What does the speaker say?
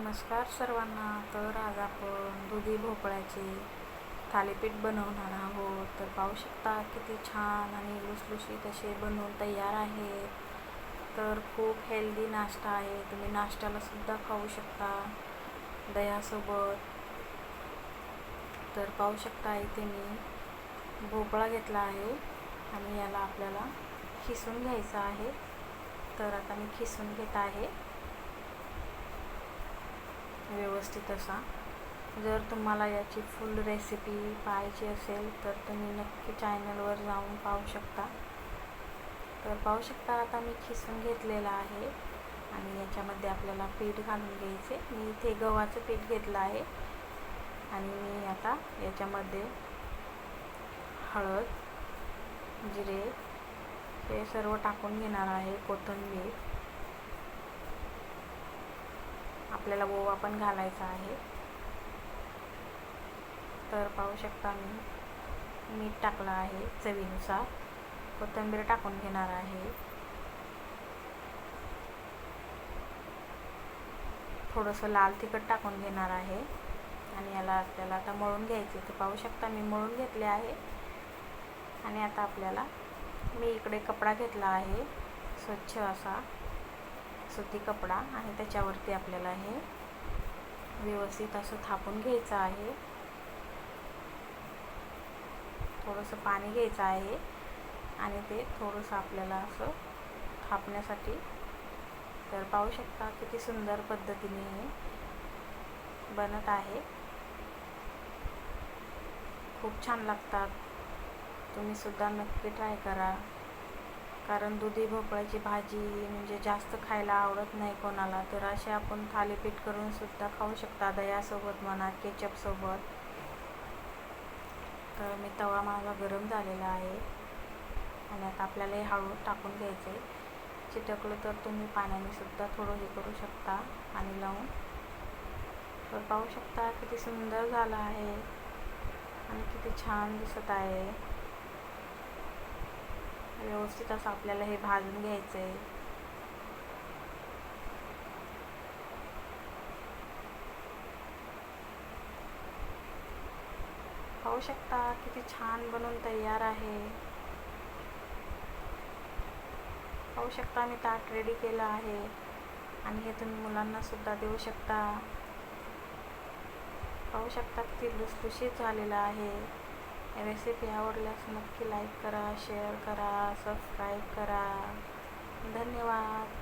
नमस्कार सर्वांना. तर आज आपण दुधी भोपळ्याचे थालीपीठ बनवणार आहोत. तर पाहू शकता किती छान आणि लुसलुशीत असे बनवून तयार आहे. तर खूप हेल्दी नाश्ता आहे, तुम्ही नाश्त्याला सुद्धा खाऊ शकता दह्यासोबत. तर पाहू शकता इथे मी भोपळा घेतला आहे आणि याला आपल्याला खिसून घ्यायचा आहे. तर आता मी खिसून घेत आहे व्यवस्थित असा. जर तुम्हाला याची फुल रेसिपी पाहायची असेल तर तुम्ही नक्की चॅनलवर जाऊन पाहू शकता. तर पाहू शकता आता मी खिसून घेतलेला आहे आणि याच्यामध्ये आपल्याला पीठ घालून घ्यायचे. मी इथे गव्हाचं पीठ घेतलं आहे आणि मी आता याच्यामध्ये हळद, जिरे हे सर्व टाकून घेणार आहे. कोथिंबीर, आपल्याला ओवा पण घालायचा आहे. तर पाहू शकता मी मीठ टाकलं आहे चवीनुसार. कोथिंबीर टाकून घेणार आहे. थोडंसं लाल तिखट टाकून घेणार आहे आणि याला आपल्याला आता मळून घ्यायचे. तर पाहू शकता मी मळून घेतले आहे आणि आता आपल्याला मी इकडे कपडा घेतला आहे स्वच्छ असा सुती कपडा आणि त्याच्यावरती आपल्याला हे व्यवस्थित असं थापून घ्यायचं आहे. थोडंसं पाणी घ्यायचं आहे आणि ते थोडंसं आपल्याला असं थापण्यासाठी. तर पाहू शकता किती सुंदर पद्धतीने हे बनत आहे. खूप छान लागतात, तुम्ही सुद्धा नक्की ट्राय करा. कारण दुधी भोपळ्याची भाजी म्हणजे जास्त खायला आवडत नाही कोणाला. तर असे आपण थालीपीठ करून सुद्धा खाऊ शकता दह्यासोबत म्हणा, केचपसोबत. तर मी तवा माझा गरम झालेला आहे आणि आता आपल्याला हे हळू टाकून घ्यायचे. चिटकलं तर तुम्ही पाण्याने सुद्धा थोडं हे करू शकता आणि लावून. तर पाहू शकता किती सुंदर झालं आहे आणि किती छान दिसत आहे. व्यवस्थित असं आपल्याला हे भाजून घ्यायचं आहे. पाहू शकता किती छान बनवून तयार आहे. पाहू शकता मी ताट रेडी केलं आहे आणि हे तुम्ही मुलांना सुद्धा देऊ शकता. पाहू शकता किती लुसलुशीत झालेलं आहे. रेसिपी आवडल्यास नक्की लाईक करा, शेअर करा, सबस्क्राईब करा. धन्यवाद.